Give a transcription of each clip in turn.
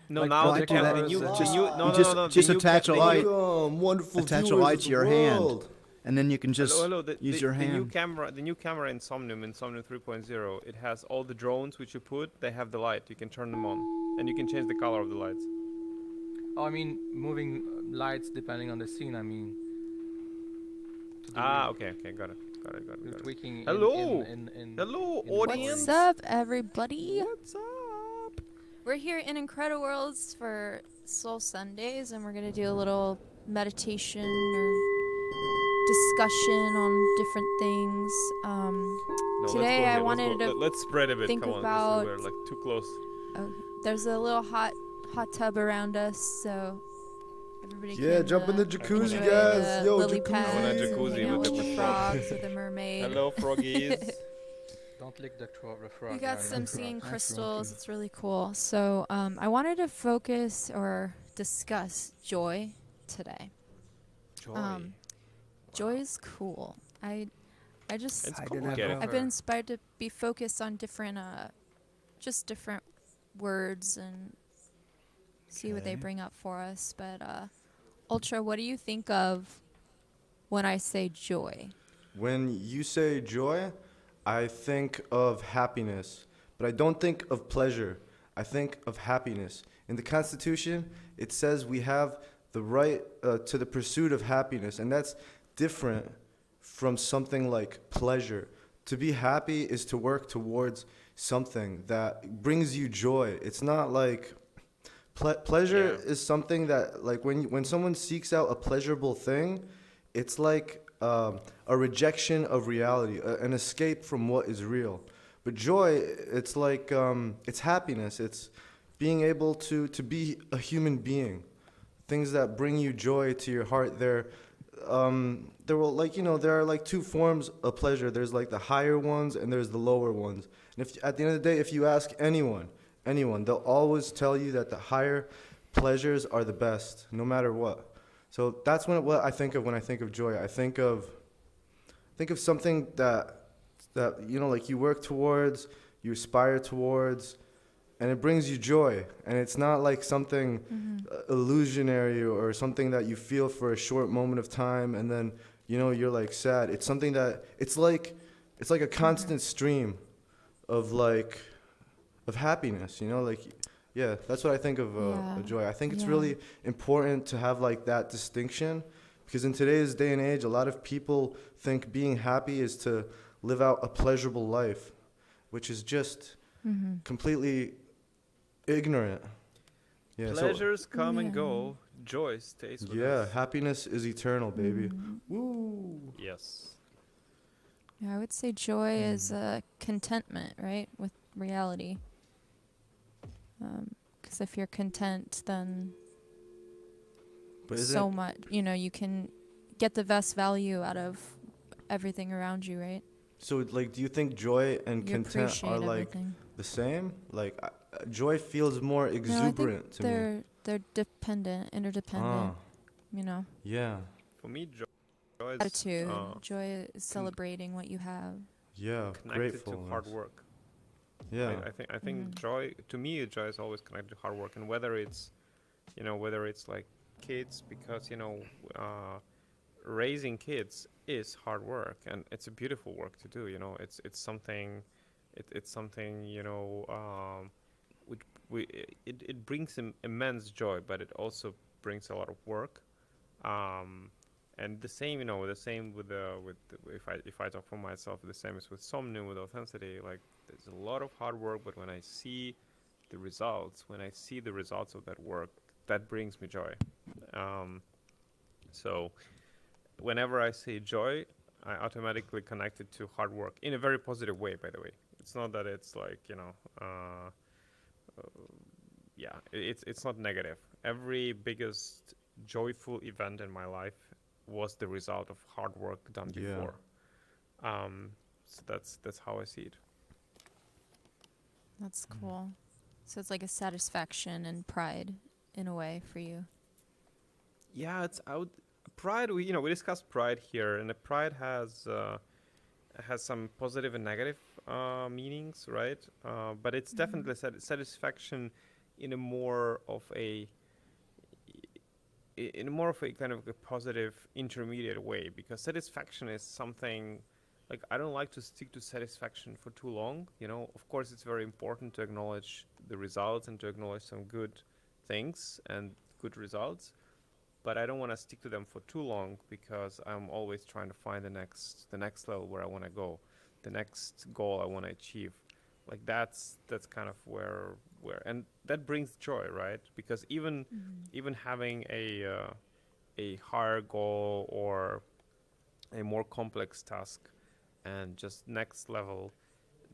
No, Like now the projecting cam, that the new, into the new, no, You no, no, just no, just attach a light, Wonderful attach a viewers light of to the your hand, world. and then you can hello, just hello, use your hand. the new camera in Somnium 3.0, it has all the drones which you put, they have the light, you can turn them on, and you can change the color of the lights. Oh, I mean, moving lights depending on the scene. I mean, to do Okay, okay, got it, got it, got it, got it. tweaking Hello, hello, in audience. What's up, everybody? What's up? We're here in Incrediworlds for Soul Sundays, and we're gonna do a little meditation or discussion on different things. No, Today let's I go here. wanted to Let's spread a bit. think Come on, about. we're like too close. There's a little hot tub around us, so everybody Yeah, can jump in the jacuzzi, enjoy guys. the Yo, lily jacuzzi. pads I want a and jacuzzi hang out with with the the frog. frogs or the mermaid. Hello, froggies. Don't lick the frog. We got some nice singing frog. crystals. It's really cool. So I wanted to focus or discuss joy today. Joy. Joy is cool. I just It's I cool. didn't Get have it. I've been inspired to be focused on different just different words and see what they Okay. bring up for us. But Ultra, what do you think of when I say joy? When you say joy, I think of happiness, but I don't think of pleasure. I think of happiness. In the Constitution, it says we have the right to the pursuit of happiness, and that's different from something like pleasure. To be happy is to work towards something that brings you joy. It's not like pleasure Yeah. is something that, like, when someone seeks out a pleasurable thing, it's like a rejection of reality, an escape from what is real. But joy, it's like it's happiness. It's being able to be a human being. Things that bring you joy to your heart. There will, like, there are like two forms of pleasure. There's like the higher ones and there's the lower ones. And if at the end of the day, if you ask anyone, they'll always tell you that the higher pleasures are the best, no matter what. So that's what I think of when I think of joy. I think of something that like you work towards, you aspire towards, and it brings you joy. And it's not like something illusionary or something that you feel for a short moment of time and then you're like sad. It's something that it's like a constant stream of happiness. Yeah, that's what I think of joy. I think it's really important to have like that distinction, because in today's day and age, a lot of people think being happy is to live out a pleasurable life, which is just completely ignorant. Yeah, Pleasures come and go. Joy stays with us. happiness is eternal, baby. Woo! Yes. Yeah, I would say joy is contentment, right, with reality. Because if you're content, then But so much, you can get the best value out of everything around you, right? So, like, do you think joy and You content appreciate are like everything. the same? Like, joy feels more exuberant to me. They're dependent, interdependent, Yeah, For me, joy is Attitude. Joy is celebrating what you have. yeah, connected grateful. to hard work. Yeah, I think joy, to me, joy is always connected to hard work, and whether it's like kids, because raising kids is hard work, and it's a beautiful work to do. It's something, which it brings immense joy, but it also brings a lot of work. And the same, if I talk for myself, the same is with Somnium, with Authenticity. Like, there's a lot of hard work, but when I see the results of that work, that brings me joy. So whenever I say joy, I automatically connect it to hard work in a very positive way, by the way. It's not that it's like, it's not negative. Every biggest joyful event in my life was the result of hard work done before. So that's how I see it. That's cool. So it's like a satisfaction and pride in a way for you. Yeah, it's out. Pride. We discussed pride here, and the pride has some positive and negative meanings, right? But it's definitely satisfaction in a more of a in more of a kind of a positive intermediate way, because satisfaction is something like I don't like to stick to satisfaction for too long. You know, of course, it's very important to acknowledge the results and to acknowledge some good things and good results, but I don't want to stick to them for too long because I'm always trying to find the next level where I want to go, the next goal I want to achieve. Like that's kind of where and that brings joy, right? Because even having a higher goal or a more complex task and just next level,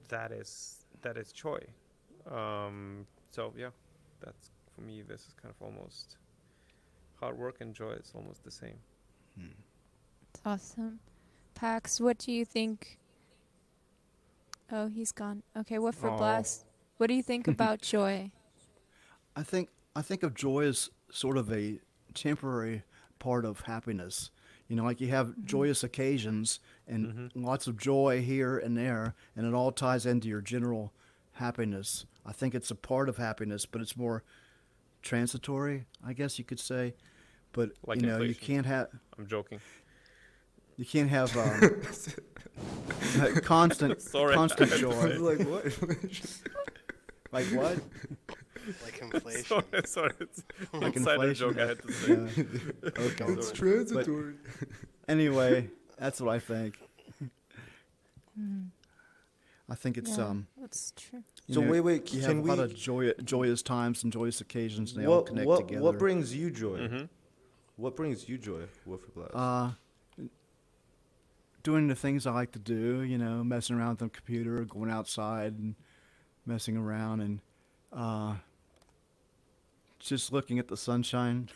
that is joy. So yeah, that's for me. This is kind of almost hard work and joy. It's almost the same. It's awesome. Pax, what do you think? Oh, he's gone. Okay, what for Oh. Blast? What do you think about joy? I think of joy as sort of a temporary part of happiness. You know, like you have joyous occasions and lots of joy here and there, and it all ties into your general happiness. I think it's a part of happiness, but it's more transitory, I guess you could say. But Like you know, inflation. I'm joking. you can't have constant Sorry, constant I had to joy. say. Like what? Like what? Like inflation. Sorry, it's Like insider inflation? joke I had to say. Yeah. Okay. It's transitory. Anyway, that's what I think. I think it's Yeah, that's true. you So know, wait, you can have we? a lot of joyous times and joyous occasions, and they all connect together. What brings you joy? Mm-hmm. What brings you joy, Wilfred Blast? Doing the things I like to do, you know, messing around with the computer, going outside and messing around, and just looking at the sunshine,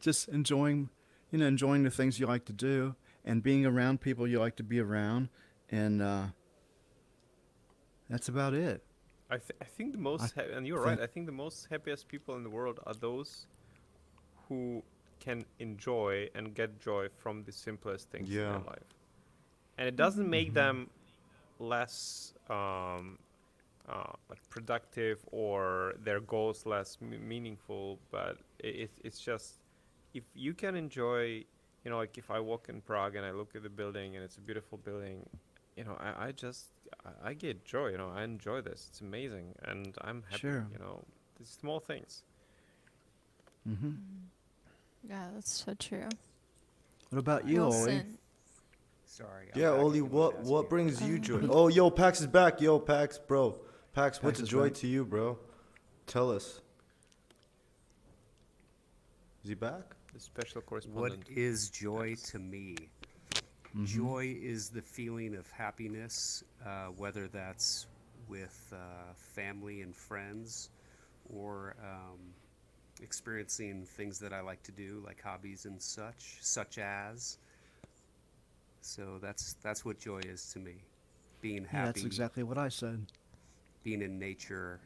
just enjoying the things you like to do, and being around people you like to be around, and that's about it. I think the most and you're right. I think the most happiest people in the world are those who can enjoy and get joy from the simplest things in Yeah. their life, and it doesn't make them less like productive or their goals less meaningful. But it's just if you can enjoy, you know, like if I walk in Prague and I look at the building and it's a beautiful building, you know, I get joy. You know, I enjoy this. It's amazing, and I'm happy. Sure. You know, these small things. Mm-hmm. Yeah, that's so true. What about you, Oli? Wilson. Sorry. Yeah, Oli, what brings you joy? Oh, yo, Pax is back. Yo, Pax, bro. Pax, what's Pax is joy back. to you, bro? Tell us. Is he back? The special What correspondent. is joy to me? Joy is the feeling of happiness, whether that's with family and friends or experiencing things that I like to do, like hobbies and such as. So that's what joy is to me. Being happy, Yeah, that's exactly what I said. being in nature,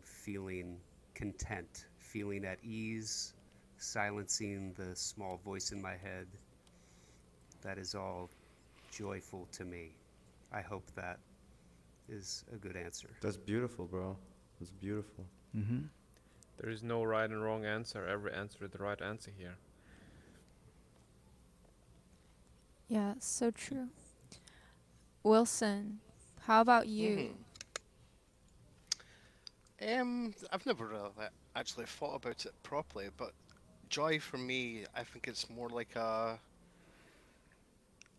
feeling content, feeling at ease, silencing the small voice in my head. That is all joyful to me. I hope that is a good answer. That's beautiful, bro. That's beautiful. Mm-hmm. There is no right and wrong answer. Every answer is the right answer here. Yeah, so true. Wilson, how about you? I've never really actually thought about it properly, but joy for me, I think it's more like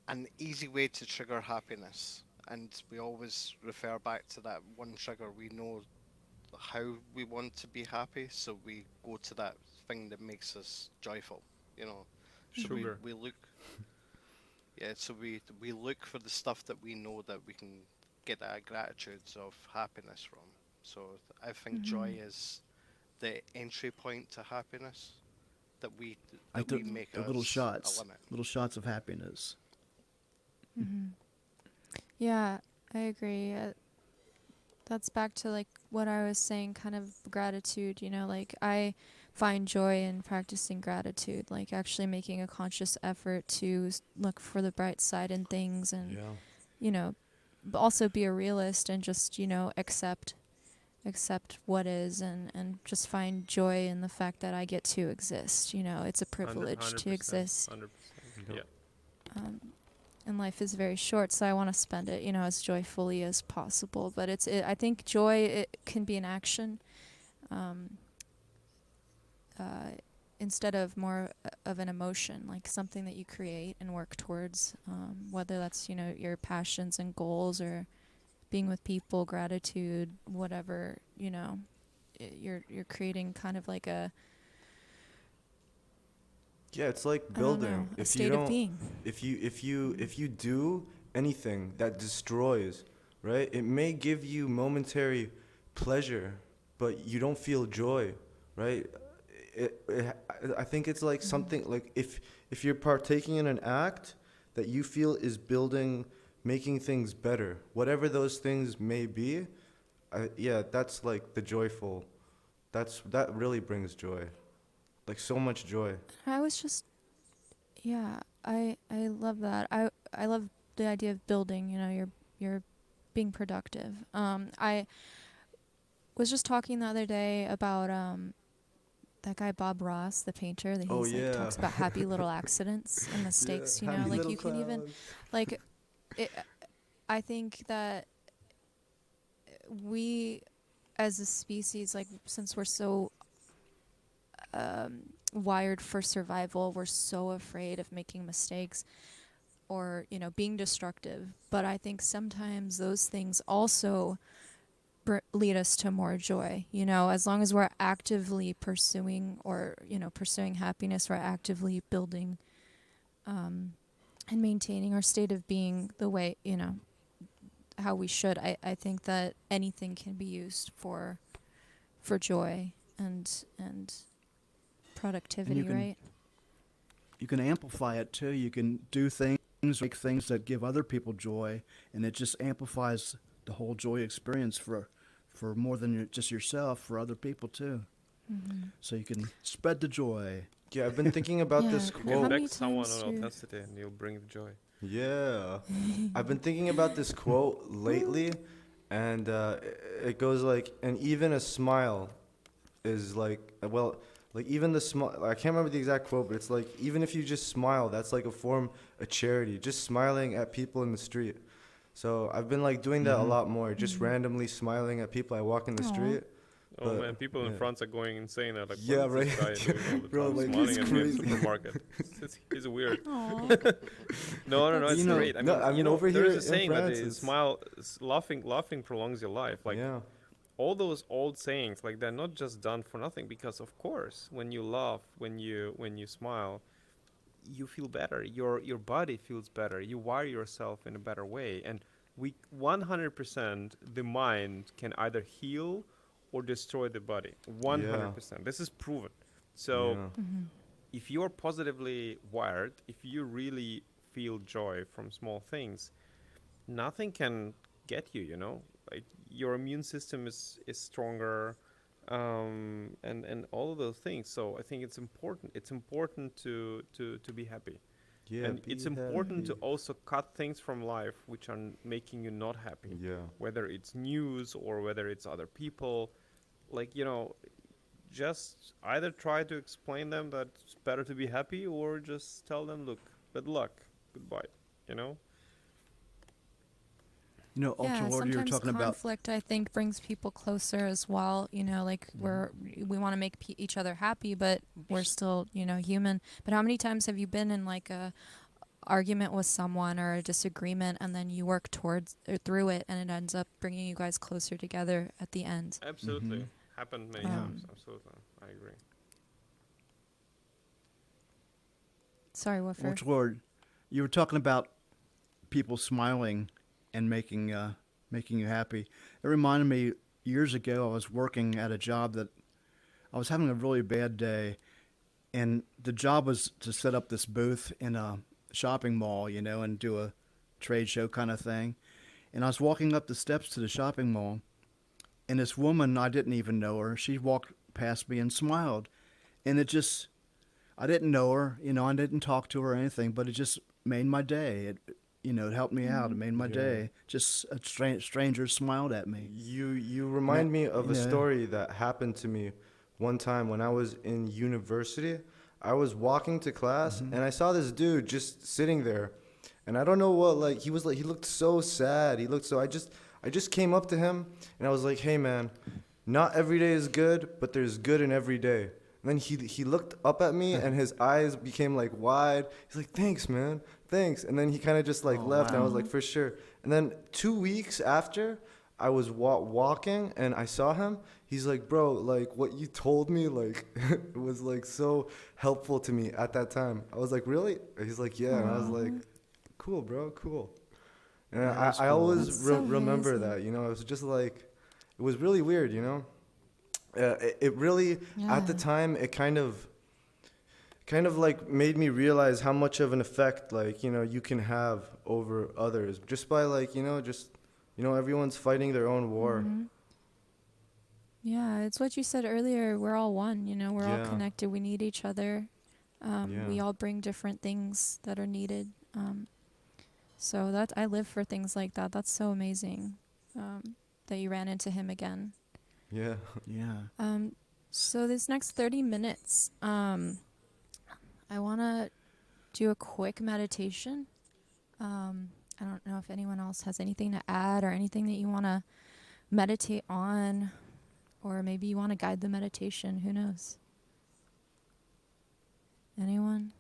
an easy way to trigger happiness, and we always refer back to that one trigger. We know how we want to be happy, so we go to that thing that makes us joyful. You know, so Sugar. we look. Yeah, so we look for the stuff that we know that we can get that gratitudes of happiness from. So I think joy is the entry point to happiness that we Like we make the little as shots, a limit. little shots of happiness. Yeah, I agree. That's back to like what I was saying, kind of gratitude, you know, like I find joy in practicing gratitude, like actually making a conscious effort to look for the bright side in things and, you know, also be a realist and just, you know, accept accept what is and just find joy in the fact that I get to exist. You know, it's a privilege to exist. 100%. Yep. Yeah. And life is very short, so I want to spend it, you know, as joyfully as possible. But I think joy, it can be an action, instead of more of an emotion, like something that you create and work towards, whether that's, you know, your passions and goals or being with people, gratitude, whatever, you know, you're creating kind of like a, Yeah, it's like I don't know, building. a If you state of don't, being. if you do anything that destroys, right? It may give you momentary pleasure, but you don't feel joy, right? I think it's like something like if you're partaking in an act that you feel is building, making things better, whatever those things may be, yeah, that's like the joyful. That really brings joy, like so much joy. I was just, yeah, I love that. I love the idea of building, you know, you're being productive. I was just talking the other day about that guy Bob Ross, the painter, that Oh, he's like yeah. talks about happy little accidents and mistakes, you know, like you can even like it, I think that we as a species, like since we're so wired for survival, we're so afraid of making mistakes or, you know, being destructive. But I think sometimes those things also lead us to more joy, you know, as long as we're actively pursuing or, you know, pursuing happiness, we're actively building and maintaining our state of being the way, you know, how we should. I think that anything can be used for joy and productivity, right? You can amplify it too. You can do things, make things that give other people joy, and it just amplifies the whole joy experience for more than just yourself, for other people too. Mm-hmm. So you can spread the joy. Yeah, I've been thinking about this Yeah, quote. how many Connect someone times on do- authenticity and you'll bring the joy. Yeah. I've been thinking about this quote lately, and it goes like, and even a smile is like, well, like even the smile, I can't remember the exact quote, but it's like, even if you just smile, that's like a form of charity, just smiling at people in the street. So I've been like doing that a lot more, just randomly smiling at people I walk in the Aw. street. Oh But, man, people in yeah. France are going insane. They're like, Yeah, what is right. this guy doing all the Bro, time, like, smiling it's at me in the crazy. supermarket? He's weird. Aw. No, it's You know- great. I mean, No, I you mean, know, over there here is a in saying France, that it's- smile, laughing prolongs your life. Like Yeah. all those old sayings, like they're not just done for nothing. Because of course, when you laugh, when you smile, you feel better. Your body feels better. You wire yourself in a better way. And we 100% the mind can either heal or destroy the body. 100%. This is proven. So Yeah. Mm-hmm. if you're positively wired, if you really feel joy from small things, nothing can get you, you know? Like your immune system is stronger, and all of those things. So I think it's important. It's important to be happy. Yeah. And it's important to also cut things from life which are making you not happy. Yeah. Whether it's news or whether it's other people. Like, you know, just either try to explain them that it's better to be happy or just tell them, look, good luck, goodbye, you know? You know, Yeah, Ultra Lord, you were sometimes talking about. conflict, I think, brings people closer as well. You know, like we want to make each other happy, but we're still, you know, human. But how many times have you been in like a argument with someone or a disagreement, and then you work towards or through it, and it ends up bringing you guys closer together at the end? Absolutely. Mhm. Happened many Um, times, absolutely. I agree. Sorry, Woofer. Ultra Lord, you were talking about people smiling and making you happy. It reminded me years ago I was working at a job that I was having a really bad day, and the job was to set up this booth in a shopping mall, you know, and do a trade show kind of thing. And I was walking up the steps to the shopping mall, and this woman, I didn't even know her, she walked past me and smiled. And it just, I didn't know her, you know, I didn't talk to her or anything, but it just made my day. it helped me out. It made my Yeah. day. Just a stranger smiled at me. You remind me of a Yeah. story that happened to me one time when I was in university. I was walking to class and I saw this dude just sitting there, and I don't know what, like, he looked so sad. He looked so I just came up to him and I was like, "Hey man, not every day is good, but there's good in every day." And then he looked up at me and his eyes became like wide. He's like, "Thanks, man. Thanks." And then he kind of just like Oh, left and I was wow. like, "For sure." And then 2 weeks after, I was walking and I saw him. He's like, "Bro, like what you told me, like it was like so helpful to me at that time." I was like, "Really?" He's like, "Yeah." And I was like, "Cool, bro, cool." And Yeah, that's I cool. always That's so remember amazing. that, it was just like, it was really weird, it really, at the Yeah. time, it kind of like made me realize how much of an effect, like, you can have over others just by like, everyone's fighting their own war. Mhm. Yeah, it's what you said earlier. We're all one, we're all Yeah. connected. We need each other. We Yeah. all bring different things that are needed. So I live for things like that. That's so amazing that you ran into him again. Yeah. Yeah. So this next 30 minutes, I want to do a quick meditation. I don't know if anyone else has anything to add or anything that you want to meditate on, or maybe you want to guide the meditation. Who knows? Anyone?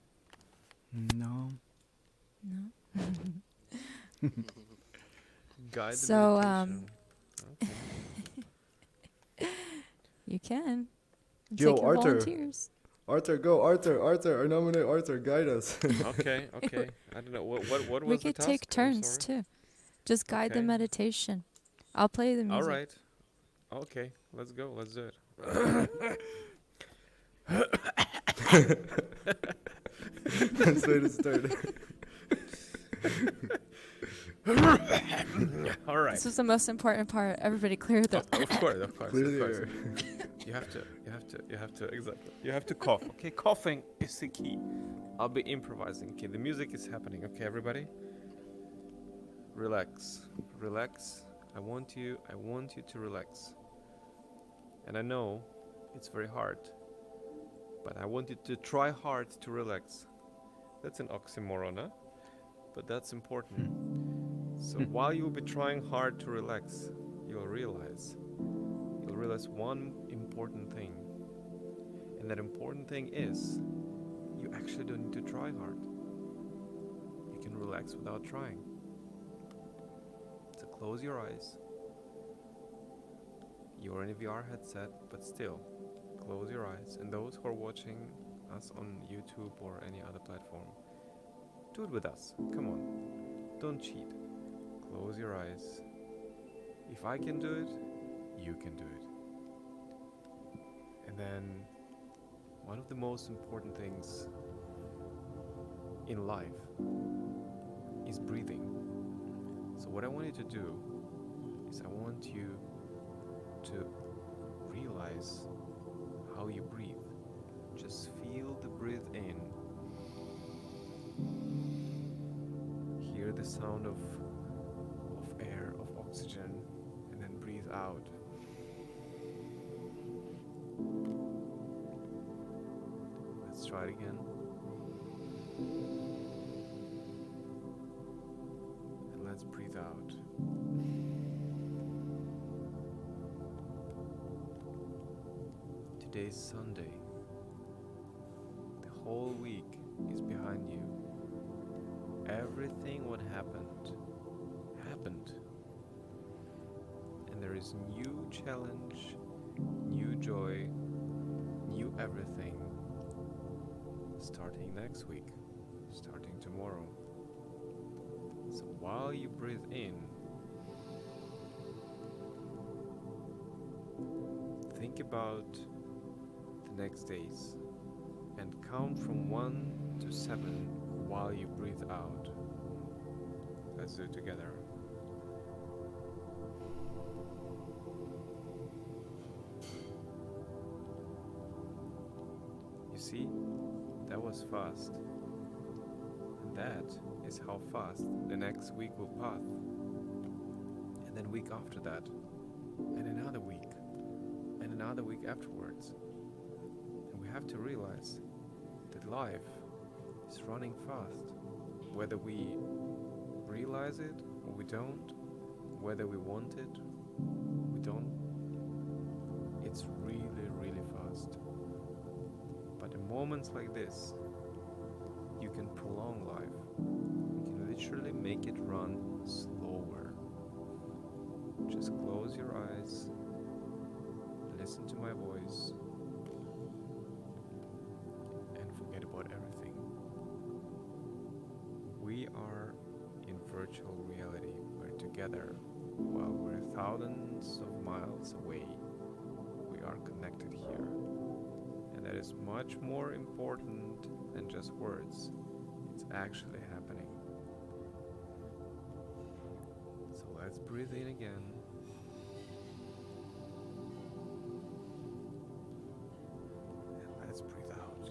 No. No? Guide the So, meditation. Okay. You can. Yo, Take your Arthur. volunteers. Arthur, go. Arthur, I nominate Arthur. Guide us. Okay. I don't know what was We the could task? take I'm turns sorry. too. Just guide the Okay. meditation. I'll play the music. All right. Okay, let's go. Let's do it. That's way to start. All right. This is the most important part. Everybody clear their Of course, of course, Clear of the course. air. You have to, exactly. You have to cough. Okay, coughing is the key. I'll be improvising. Okay, the music is happening. Okay, everybody. Relax. I want you to relax. And I know it's very hard, but I want you to try hard to relax. That's an oxymoron, huh? But that's important. So while you'll be trying hard to relax, you'll realize one important thing. And that important thing is you actually don't need to try hard. You can relax without trying. So close your eyes. You're in a VR headset, but still, close your eyes. And those who are watching us on YouTube or any other platform, do it with us. Come on. Don't cheat. Close your eyes. If I can do it, you can do it. And then, one of the most important things in life is breathing. So what I want you to do is I want you to realize how you breathe. Just feel the breath in. Hear the sound of air, of oxygen, and then breathe out. Let's try it again. And let's breathe out. Today's Sunday. The whole week is behind you. Everything what happened. And there is new challenge, new joy, new everything starting next week, starting tomorrow. So while you breathe in, think about the next days and count from 1 to 7 while you breathe out. Let's do it together. You see, that was fast. And that is how fast the next week will pass. And then week after that, and another week, and another week afterwards. And we have to realize that life is running fast, whether we realize it or we don't, whether we want it, we don't. It's really, really fast. But in moments like this, you can prolong life. You can literally make it run slower. Just close your eyes, listen to my voice, and forget about everything. We are in virtual reality. We're together while we're thousands of miles away. We are connected here. And that is much more important than just words. It's actually happening. So let's breathe in again. And let's breathe out.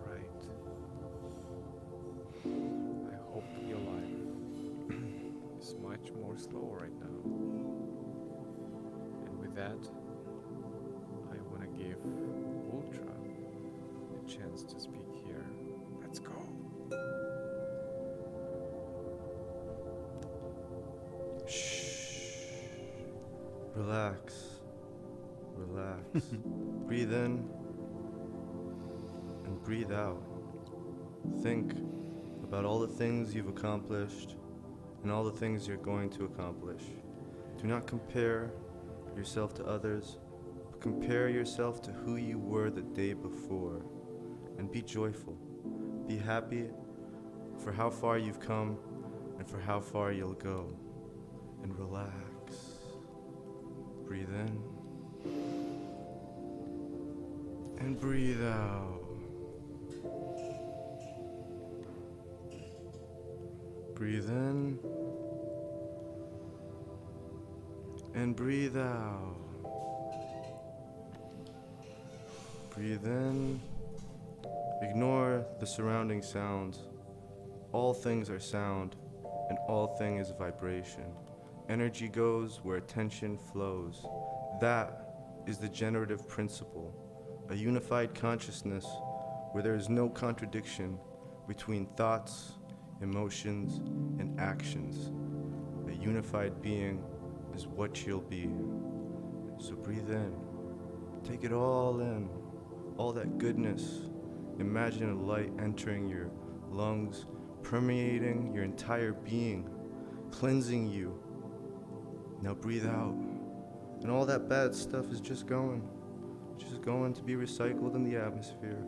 Alright. I hope your life is much more slow right now. And with that, I want to give Ultra a chance to speak here. Let's go. Shh. Relax. Relax. Breathe in and breathe out. Think about all the things you've accomplished and all the things you're going to accomplish. Do not compare yourself to others, but compare yourself to who you were the day before. And be joyful. Be happy for how far you've come and for how far you'll go. And relax. Breathe in. And breathe out. Breathe in. And breathe out. Breathe in. Ignore the surrounding sounds. All things are sound, and all thing is vibration. Energy goes where attention flows. That is the generative principle, a unified consciousness where there is no contradiction between thoughts, emotions, and actions. A unified being is what you'll be. So breathe in. Take it all in. All that goodness. Imagine a light entering your lungs, permeating your entire being, cleansing you. Now breathe out. And all that bad stuff is just going to be recycled in the atmosphere.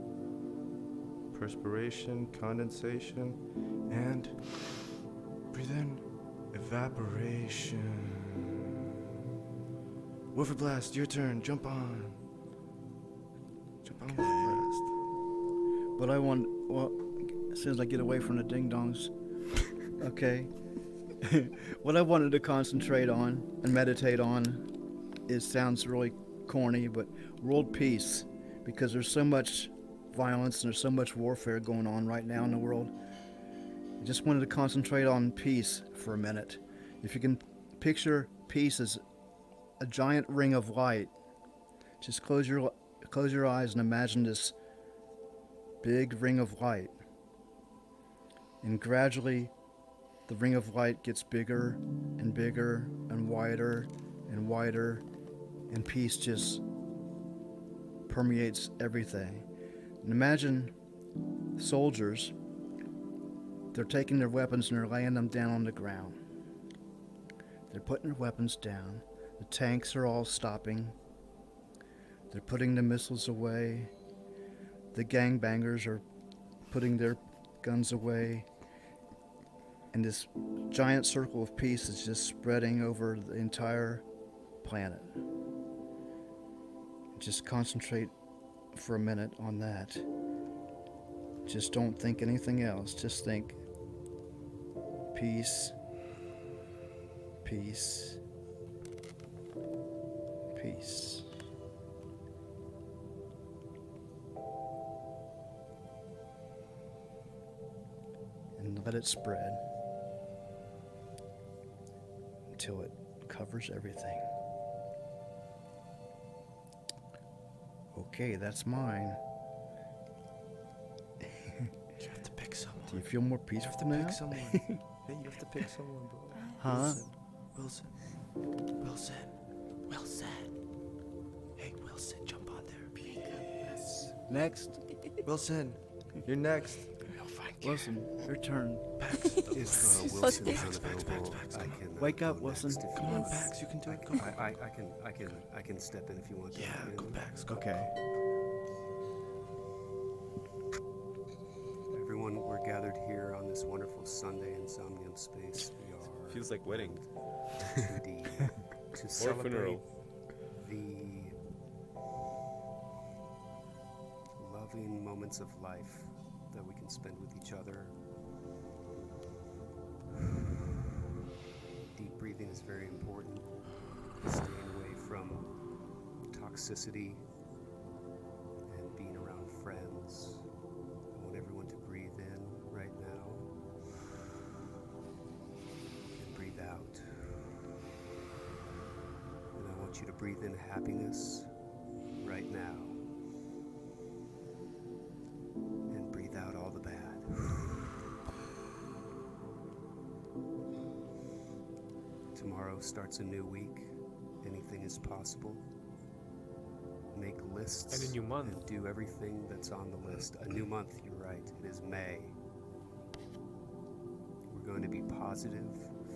Perspiration, condensation, and breathe in, evaporation. Woofer Blast, your turn. Jump on. Jump on, Woofer Blast. But I want, well, as soon as I get away from the ding-dongs, okay. What I wanted to concentrate on and meditate on, it sounds really corny, but world peace, because there's so much violence and there's so much warfare going on right now in the world. I just wanted to concentrate on peace for a minute. If you can picture peace as a giant ring of light, just close your eyes and imagine this big ring of light. And gradually, the ring of light gets bigger and bigger and wider, and peace just permeates everything. And imagine soldiers, they're taking their weapons and they're laying them down on the ground. They're putting their weapons down. The tanks are all stopping. They're putting the missiles away. The gangbangers are putting their guns away. And this giant circle of peace is just spreading over the entire planet. Just concentrate for a minute on that. Just don't think anything else. Just think peace, peace, peace. And let it spread until it covers everything. Okay, that's mine. You have to pick someone. Do you feel more peaceful now? Pick someone. Hey, you have to pick someone, bro. Huh? Wilson. Wilson. Hey, Wilson, jump on there. Yes. Next. Wilson, you're next. Wilson, your turn. If Wilson is unavailable, I can. Wake up, go Wilson. next if Come you on, want. Pax, you can do it. Go. I can step in if you want to. Yeah, go, Pax. Go. Okay. Everyone, we're gathered here on this wonderful Sunday in Somnium space. We are Feels like wedding. to celebrate funeral. the loving moments of life that we can spend with each other. Deep breathing is very important. Staying away from toxicity and being around friends. I want everyone to breathe in right now and breathe out. And I want you to breathe in happiness right now and breathe out all the bad. Tomorrow starts a new week. Anything is possible. Make lists And a new month. and do everything that's on the list. A new month, you're right. It is May. We're going to be positive,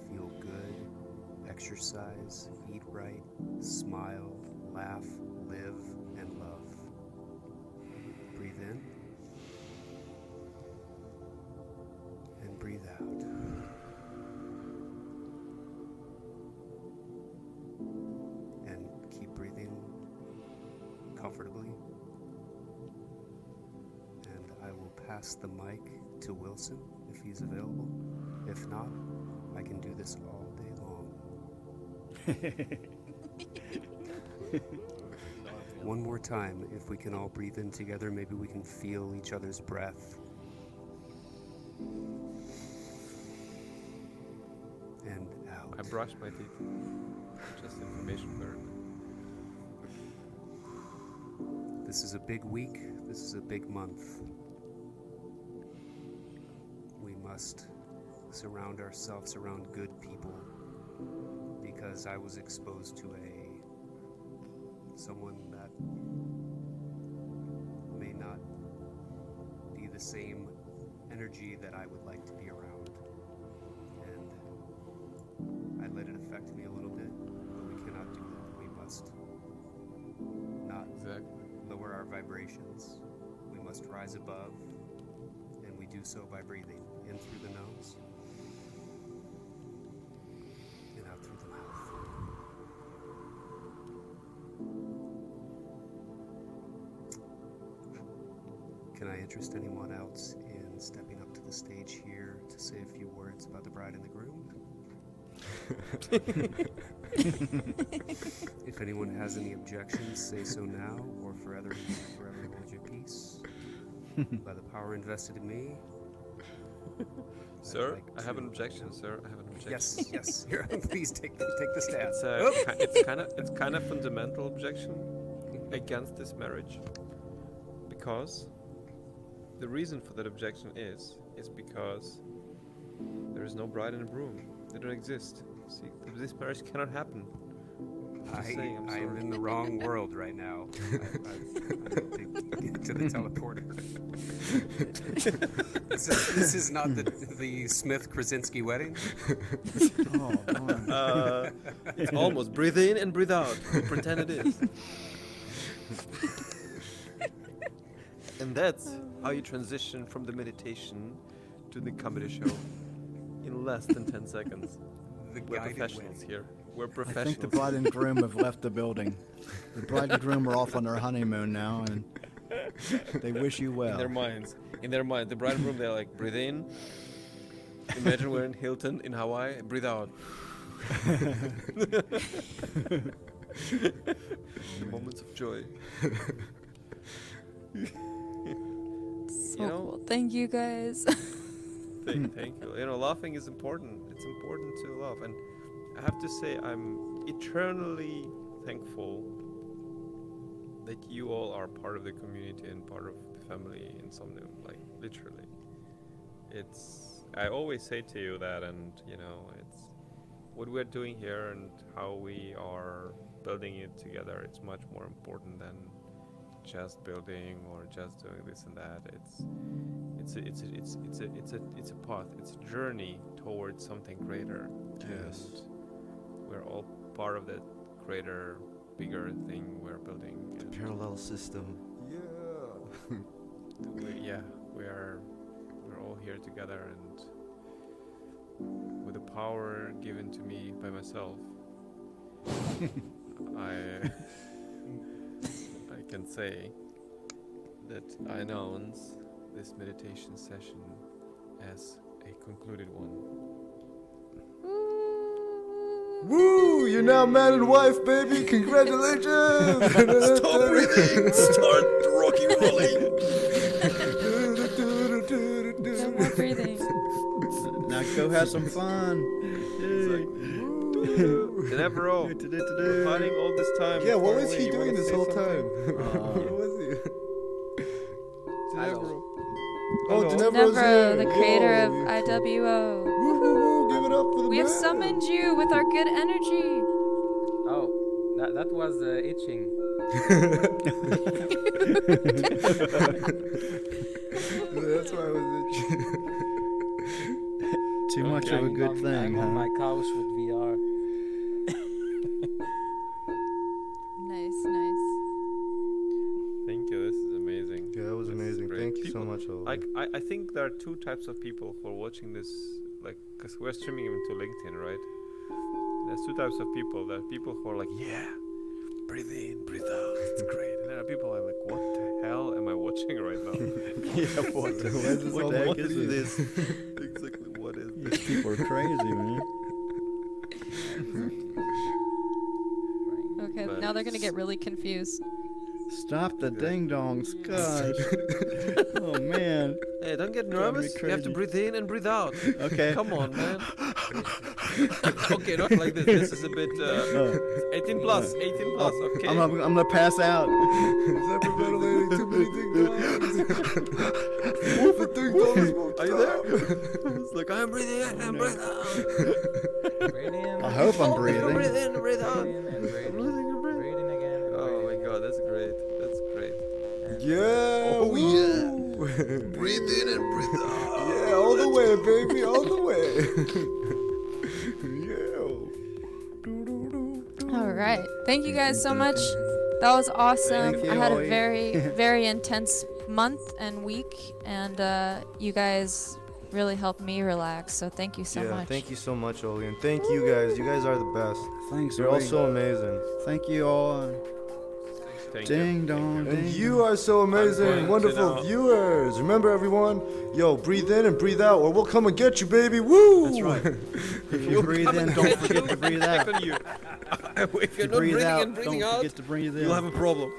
feel good, exercise, eat right, smile, laugh, live, and love. Breathe in and breathe out. And keep breathing comfortably. And I will pass the mic to Wilson if he's available. If not, I can do this all day long. One more time, if we can all breathe in together, maybe we can feel each other's breath. And out. I brushed my teeth. Just information for This is a big week. This is a big month. We must surround ourselves around good people, because I was exposed to someone that may not be the same energy that I would like to be around. And I let it affect me a little bit, but we cannot do that. We must not exactly. lower our vibrations. We must rise above, and we do so by breathing in through the nose and out through the mouth. Can I interest anyone else in stepping up to the stage here to say a few words about the bride and the groom? If anyone has any objections, say so now, or forever hold your peace. By the power invested in me. Sir, like I have an to- objection, sir. I have an objection. Yes, yes. Here, please take the stand. It's kind of fundamental objection against this marriage, because the reason for that objection is because there is no bride and a groom. They don't exist. See, this marriage cannot happen. Just saying, I'm I am sorry. in the wrong world right now. I need to get to the teleporter. This is not the Smith Krasinski wedding. Oh, darn. It's almost breathe in and breathe out. Pretend it is. And that's how you transition from the meditation to the comedy show in less than 10 seconds. The We're guided professionals wedding. here. We're I think the professionals. bride and groom have left the building. The bride and groom are off on their honeymoon now, and they wish you well. In their minds. The bride and groom, they're like, breathe in. Imagine we're in Hilton in Hawaii. Breathe out. Moments of joy. So You know- cool. Thank you guys. Thank you. You know, laughing is important. It's important to laugh, and I have to say, I'm eternally thankful that you all are part of the community and part of the family in Somnium. Like literally, it's. I always say to you that, and you know, it's what we're doing here and how we are building it together. It's much more important than just building or just doing this and that. It's a path. It's a journey towards something greater. Yes. And we're all part of that greater, bigger thing we're building. The and parallel system. Yeah. we're all here together, and with the power given to me by myself, I can say that I announce this meditation session as a concluded one. Woo! You're now man and wife, baby. Congratulations! Stop breathing! Start rocking rolling! No more breathing. Now go have some fun. Denevro, we're planning all this time. Yeah, what before was we- he you doing wanna this say whole something? time? What was he? Hello. Oh, Hello. Denevro's Nevro, here. the creator of Yo. IWO. Woo, woo, woo. Give it up for the We have man. summoned you with our good energy. Oh, that was itching. That's why I was itching. Too much of a I'm good on- thing, I'm on huh? my couch with VR. Nice, nice. Thank you. This is amazing. Yeah, that was This is amazing. great. Thank you so People- much, Oli. Like I think there are two types of people who are watching this, like, because we're streaming into LinkedIn, right? There's two types of people. There are people who are like, yeah, breathe in, breathe out, it's great. And there are people who are like, what the hell am I watching right now? Yeah, what the, what the heck is this? Exactly, what is this? These people are crazy, man. Okay, But- now they're gonna get really confused. Stop the Yeah. ding dongs, gosh. Oh man. Hey, don't get Driving me nervous. You have to crazy. breathe in and breathe out. Okay. Come on, man. Okay, not like this. This is a bit 18 plus. 18 plus. Okay. I'm gonna pass out. Hyperventilating, too many ding dongs. The ding dongs won't Are you stop. there? It's like I'm breathing in and breathe out. Breathe in. I hope I'm Breathe breathing. in and breathe out. Breathe in and breathe in. Breathing and breathing. Breathe in again. and Oh breathe my in. god, that's great. That's great. Yeah. Oh, woo. Breathe in and breathe out. Yeah, all the way, baby, all the way. Yeah. All right. Thank you guys so much. That was awesome. Thank you, I had a Oi. very, very intense month and week, and you guys really helped me relax. So thank you so Yeah, much. thank you so much, Oli, and thank you guys. You guys are the best. Thanks, You're all Oi. so amazing. Thank you all. Thank Ding you. dong. And ding you are so going amazing, to wonderful now- viewers. Remember, everyone, yo, breathe in and breathe out, or we'll come and get you, baby. Woo! That's right. If you breathe in, don't forget to breathe out. Check on you. If you're If you not breathe breathing out, and breathing don't out, forget to breathe in. you'll have a problem.